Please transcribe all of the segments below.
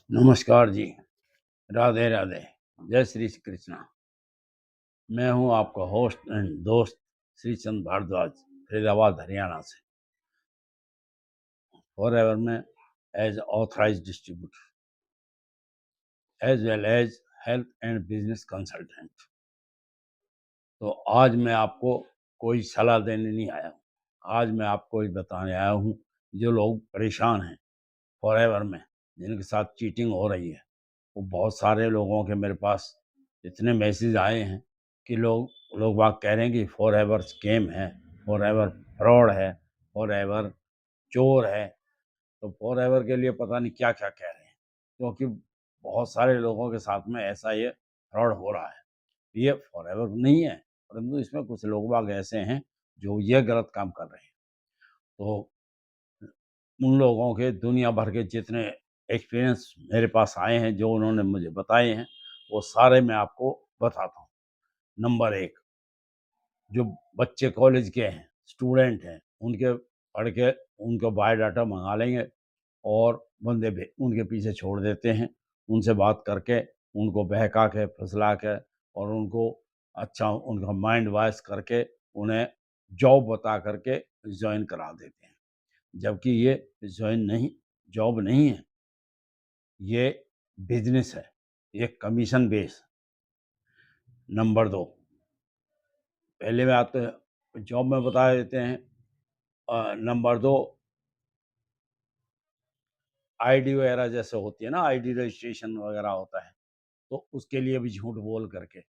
नमस्कार जी। राधे राधे। जय श्री कृष्णा। मैं हूं आपका होस्ट एंड दोस्त श्रीचंद भारद्वाज, फरीदाबाद हरियाणा से, फॉर एवर में as authorised distributor as well as health and business consultant. तो आज मैं आपको कोई सलाह देने नहीं आया हूँ। आज मैं आपको ये बताने आया हूँ, जो लोग परेशान हैं फॉर एवर में, जिनके साथ चीटिंग हो रही है, वो बहुत सारे लोगों के मेरे पास इतने मैसेज आए हैं कि लोग बाग कह रहे हैं कि फॉर एवर स्कैम है, फॉर एवर फ्रॉड है, फॉर एवर चोर है। तो फॉर एवर के लिए पता नहीं क्या क्या कह रहे हैं, क्योंकि बहुत सारे लोगों के साथ में ऐसा ये फ्रॉड हो रहा है। ये फॉर एवर नहीं है, परंतु इसमें कुछ लोग बाग ऐसे हैं जो ये गलत काम कर रहे हैं। तो उन लोगों के दुनिया भर के जितने एक्सपीरियंस मेरे पास आए हैं, जो उन्होंने मुझे बताए हैं, वो सारे मैं आपको बताता हूँ। नंबर एक, जो बच्चे कॉलेज के हैं, स्टूडेंट हैं, उनके पढ़ के उनका बायोडाटा मंगा लेंगे और बंदे भी उनके पीछे छोड़ देते हैं। उनसे बात करके, उनको बहका के, फुसला के और उनको अच्छा उनका माइंड वॉश करके उन्हें जॉब बता करके जॉइन करा देते हैं। जबकि ये जॉइन नहीं जॉब नहीं है, ये बिजनेस है, ये कमीशन बेस। नंबर दो, पहले में आते हैं जॉब में बता देते हैं। नंबर दो, आईडी वगैरह जैसे होती है ना, आईडी रजिस्ट्रेशन वगैरह होता है, तो उसके लिए भी झूठ बोल करके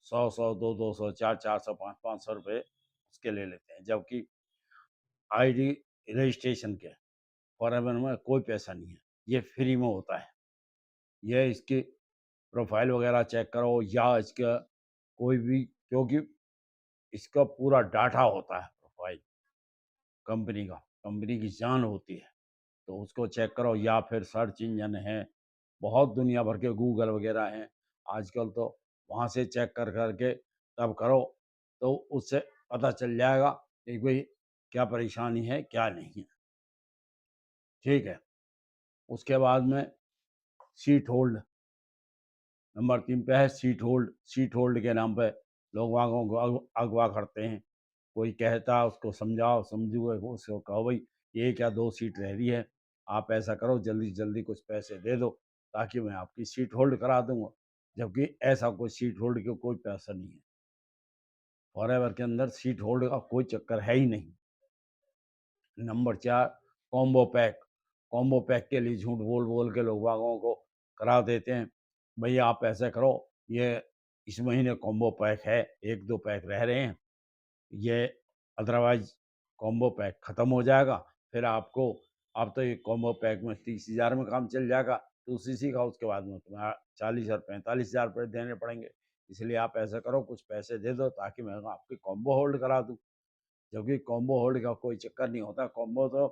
100 दो 200 400 500 रुपये उसके ले लेते हैं। जबकि आईडी रजिस्ट्रेशन के फॉरेवर में कोई पैसा नहीं है, ये फ्री में होता है। ये इसकी प्रोफाइल वगैरह चेक करो या इसका कोई भी, क्योंकि इसका पूरा डाटा होता है, प्रोफाइल कंपनी का, कंपनी की जान होती है, तो उसको चेक करो। या फिर सर्च इंजन है, बहुत दुनिया भर के गूगल वगैरह हैं आजकल, तो वहाँ से चेक कर करके तब करो, तो उससे पता चल जाएगा कि भाई क्या परेशानी है क्या नहीं है। ठीक है। उसके बाद में सीट होल्ड, नंबर 3 पे है सीट होल्ड। सीट होल्ड के नाम पे लोग वागों को अगवा करते हैं। कोई कहता है उसको समझाओ, समझोगे उसको कहो भाई ये क्या 2 सीट रह रही है, आप ऐसा करो जल्दी से जल्दी कुछ पैसे दे दो ताकि मैं आपकी सीट होल्ड करा दूंगा। जबकि ऐसा कोई सीट होल्ड के कोई पैसा नहीं है। फॉरएवर के अंदर सीट होल्ड का कोई चक्कर है ही नहीं। Number 4, combo pack. Combo pack के लिए झूठ बोल बोल के लोग बागों को करा देते हैं। भैया आप ऐसा करो, ये इस महीने कॉम्बो पैक है, 1-2 पैक रह रहे हैं, ये अदरवाइज कॉम्बो पैक ख़त्म हो जाएगा। फिर आपको, अब तो ये कॉम्बो पैक में 30,000 में काम चल जाएगा, तो उसी का उसके बाद में तुम्हें 40 और 45,000 रुपये देने पड़ेंगे। इसलिए आप ऐसा करो, कुछ पैसे दे दो ताकि मैं आपकी कॉम्बो होल्ड करा दूँ। जबकि कॉम्बो होल्ड का कोई चक्कर नहीं होता। कॉम्बो तो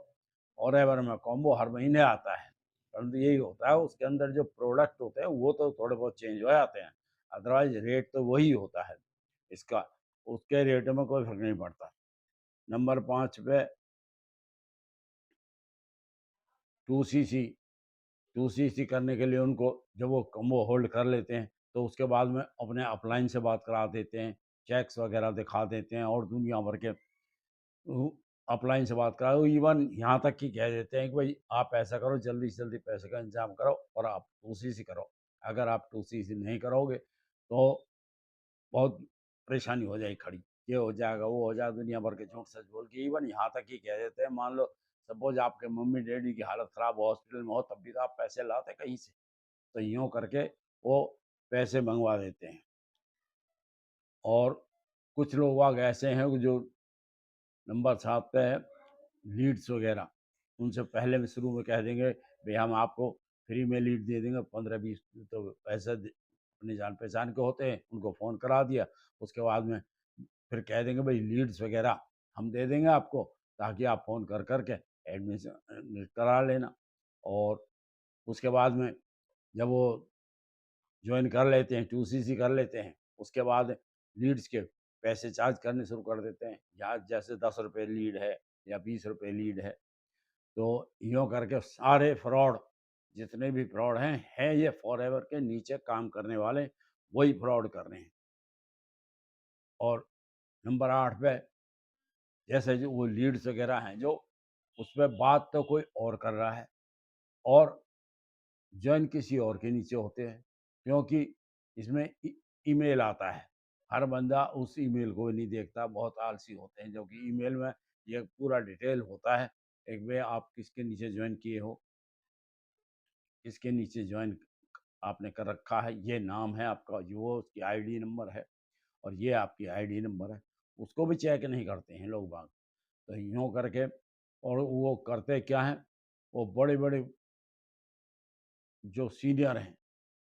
फॉरएवर में कॉम्बो हर महीने आता है, परंतु यही होता है उसके अंदर जो प्रोडक्ट होते हैं वो तो थोड़े बहुत चेंज हो जाते हैं, अदरवाइज रेट तो वही होता है इसका, उसके रेट में कोई फर्क नहीं पड़ता। नंबर 5 पे 2CC। 2CC करने के लिए उनको, जब वो कॉम्बो होल्ड कर लेते हैं तो उसके बाद में अपने अपलाइन से बात करा देते हैं, चेक्स वगैरह दिखा देते हैं और दुनिया भर के अपलाइन से बात कराओ। इवन यहाँ तक कि कह देते हैं कि भाई आप ऐसा करो, जल्दी से जल्दी पैसे का इंतजाम करो और आप 2CC करो। अगर आप 2CC नहीं करोगे तो बहुत परेशानी हो जाएगी खड़ी, ये हो जाएगा वो हो जाएगा, दुनिया भर के झूठ सच बोल के। इवन यहाँ तक कि कह देते हैं, मान लो सपोज आपके मम्मी डैडी की हालत ख़राब हो, हॉस्पिटल में हो, तब भी तो आप पैसे लाते कहीं से, तो यूँ करके वो पैसे मंगवा देते हैं। और कुछ लोग ऐसे हैं जो नंबर 7 पे है लीड्स वगैरह, उनसे पहले में शुरू में कह देंगे भाई हम आपको फ्री में लीड दे देंगे, 15-20 तो पैसे अपनी जान पहचान के होते हैं, उनको फ़ोन करा दिया। उसके बाद में फिर कह देंगे भाई लीड्स वगैरह हम दे देंगे आपको, ताकि आप फ़ोन कर करके एडमिशन करा लेना। और उसके बाद में जब वो ज्वाइन कर लेते हैं, 2CC कर लेते हैं, उसके बाद लीड्स के पैसे चार्ज करने शुरू कर देते हैं। या जैसे 10 रुपये लीड है या 20 रुपये लीड है, तो यूँ करके सारे फ्रॉड जितने भी फ्रॉड हैं ये फॉरएवर के नीचे काम करने वाले, वही फ्रॉड कर रहे हैं। और नंबर 8 पे जैसे जो वो लीड्स वगैरह हैं जो, उसपे बात तो कोई और कर रहा है और जॉइन किसी और के नीचे होते हैं, क्योंकि इसमें ईमेल आता है। हर बंदा उस ईमेल को नहीं देखता, बहुत आलसी होते हैं, जो कि ईमेल में ये पूरा डिटेल होता है। एक वे आप किसके नीचे जॉइन किए हो, किसके नीचे जॉइन आपने कर रखा है, ये नाम है आपका, जो उसकी आईडी नंबर है और ये आपकी आईडी नंबर है, उसको भी चेक नहीं करते हैं लोग बाग। तो यूँ करके, और वो करते क्या हैं, वो बड़े-बड़े जो सीनियर हैं,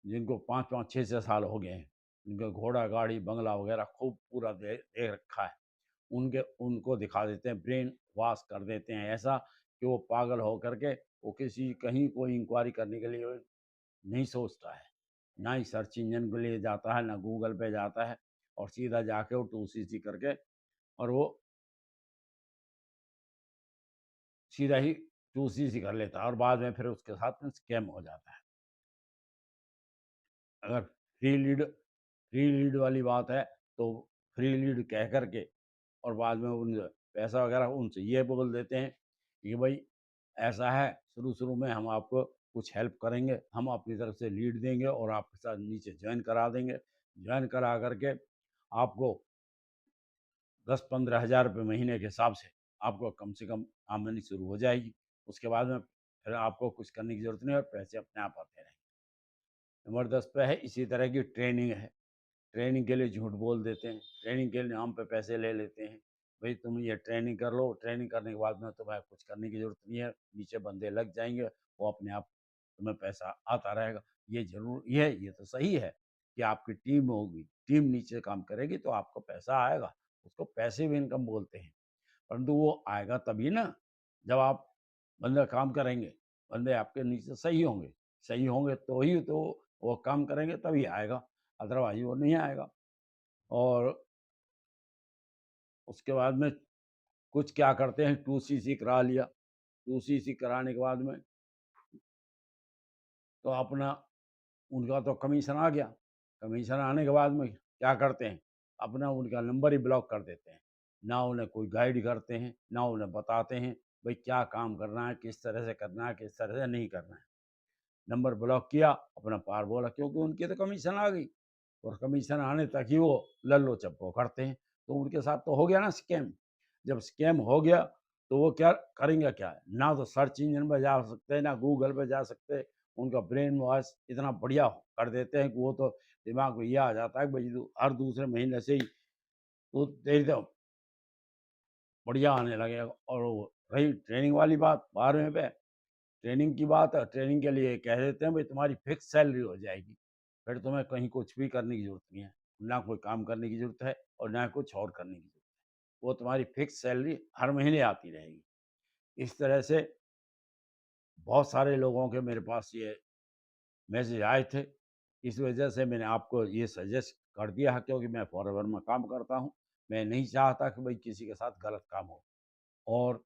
जिनको 5-5, 6-6 साल हो गए हैं, जिनका घोड़ा, गाड़ी, बंगला वगैरह खूब पूरा दे रखा है, उनके उनको दिखा देते हैं, ब्रेन वॉश कर देते हैं ऐसा कि वो पागल हो कर के वो किसी कहीं कोई इंक्वायरी करने के लिए नहीं सोचता है। ना ही सर्च इंजन के लिए जाता है, ना गूगल पे जाता है, और सीधा जाके वो 2CC करके और वो सीधा ही 2CC कर लेता है और बाद में फिर उसके साथ में स्कैम हो जाता है। अगर फ्री लीड वाली बात है, तो फ्री लीड कह कर के और बाद में उन पैसा वगैरह उनसे ये बोल देते हैं कि भाई ऐसा है, शुरू-शुरू में हम आपको कुछ हेल्प करेंगे, हम अपनी तरफ से लीड देंगे और आपके साथ नीचे जॉइन करा देंगे। जॉइन करा कर के आपको 10-15 हज़ार रुपए महीने के हिसाब से आपको कम से कम आमदनी शुरू हो जाएगी। उसके बाद में फिर आपको कुछ करने की ज़रूरत नहीं है और पैसे अपने आप आते रहेंगे। नंबर 10 पे है, इसी तरह की ट्रेनिंग है। ट्रेनिंग के लिए झूठ बोल देते हैं, ट्रेनिंग के नाम पे पैसे ले लेते हैं। भई तुम ये ट्रेनिंग कर लो, ट्रेनिंग करने के बाद में तुम्हें कुछ करने की ज़रूरत नहीं है, नीचे बंदे लग जाएँगे, वो अपने आप तुम्हें पैसा आता रहेगा। ये ज़रूरी है, ये तो सही है कि आपकी टीम होगी, टीम नीचे काम करेगी तो आपको पैसा आएगा, उसको पैसिव इनकम बोलते हैं। परंतु वो आएगा तभी ना, जब आप बंदे काम करेंगे, बंदे आपके नीचे सही होंगे तो ही तो वो काम करेंगे तभी आएगा, अदरवाइज़ वो नहीं आएगा। और उसके बाद में कुछ क्या करते हैं, 2CC करा लिया, 2CC कराने के बाद में तो अपना उनका तो कमीशन आ गया, कमीशन आने के बाद में क्या करते हैं, अपना उनका नंबर ही ब्लॉक कर देते हैं। ना उन्हें कोई गाइड करते हैं, ना उन्हें बताते हैं, भई क्या काम करना है, किस तरह से करना है, किस तरह से नहीं करना है। नंबर ब्लॉक किया, अपना पार बोला, क्योंकि उनकी तो कमीशन आ गई और कमीशन आने तक ही वो लल्लो चप्पो करते हैं। तो उनके साथ तो हो गया ना स्कैम। जब स्कैम हो गया, तो वो क्या करेंगे क्या? ना तो सर्च इंजन पे जा सकते, ना गूगल पे जा सकते। उनका ब्रेन वॉश इतना बढ़िया कर देते हैं कि वो तो दिमाग में ये आ जाता है कि भई तू हर दूसरे महीने से ही तू तेरी तो बढ़िया आने लगेगा। और वो रही ट्रेनिंग वाली बात 12वें पे, ट्रेनिंग की बात है, ट्रेनिंग के लिए कह देते हैं भई तुम्हारी फिक्स सैलरी हो जाएगी। फिर तुम्हें कहीं कुछ भी करने की ज़रूरत नहीं है। ना कोई काम करने की ज़रूरत है और ना कुछ और करने की ज़रूरत है। वो तुम्हारी फिक्स सैलरी हर महीने आती रहेगी। इस तरह से बहुत सारे लोगों के मेरे पास ये मैसेज आए थे। इस वजह से मैंने आपको ये सजेस्ट कर दिया है, क्योंकि मैं फॉरेवर में काम करता हूँ। मैं नहीं चाहता कि भई किसी के साथ गलत काम हो। और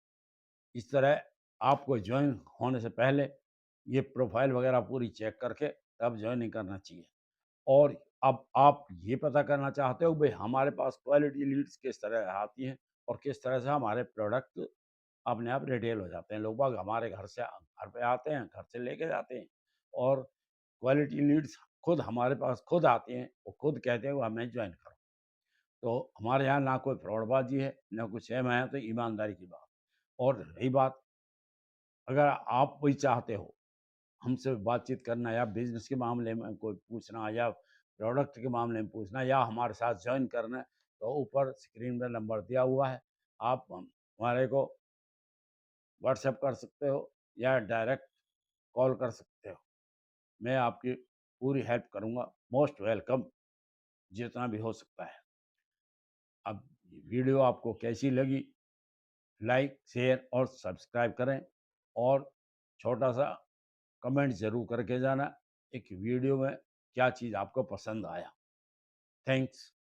इस तरह आपको जॉइन होने से पहले ये प्रोफ़ाइल वग़ैरह पूरी चेक करके तब जॉइनिंग करना चाहिए। और अब आप ये पता करना चाहते हो भई हमारे पास क्वालिटी लीड्स किस तरह आती हैं और किस तरह से हमारे प्रोडक्ट अपने आप रिटेल हो जाते हैं। लोग बाग हमारे घर पे आते हैं, घर से लेके जाते हैं और क्वालिटी लीड्स खुद हमारे पास खुद आते हैं, वो खुद कहते हैं वो हमें जॉइन करो। तो हमारे यहाँ ना कोई फ्रॉडबाज़ी है, ना कुछ है, मैं यहाँ तो ईमानदारी की बात। और रही बात, अगर आप भी चाहते हो हमसे बातचीत करना या बिज़नेस के मामले में कोई पूछना या प्रोडक्ट के मामले में पूछना या हमारे साथ जॉइन करना है, तो ऊपर स्क्रीन पे नंबर दिया हुआ है। आप हमारे को व्हाट्सएप कर सकते हो या डायरेक्ट कॉल कर सकते हो। मैं आपकी पूरी हेल्प करूँगा, मोस्ट वेलकम, जितना भी हो सकता है। अब वीडियो आपको कैसी लगी, लाइक, शेयर और सब्सक्राइब करें और छोटा-सा कमेंट ज़रूर करके जाना, एक वीडियो में क्या चीज़ आपको पसंद आया। थैंक्स।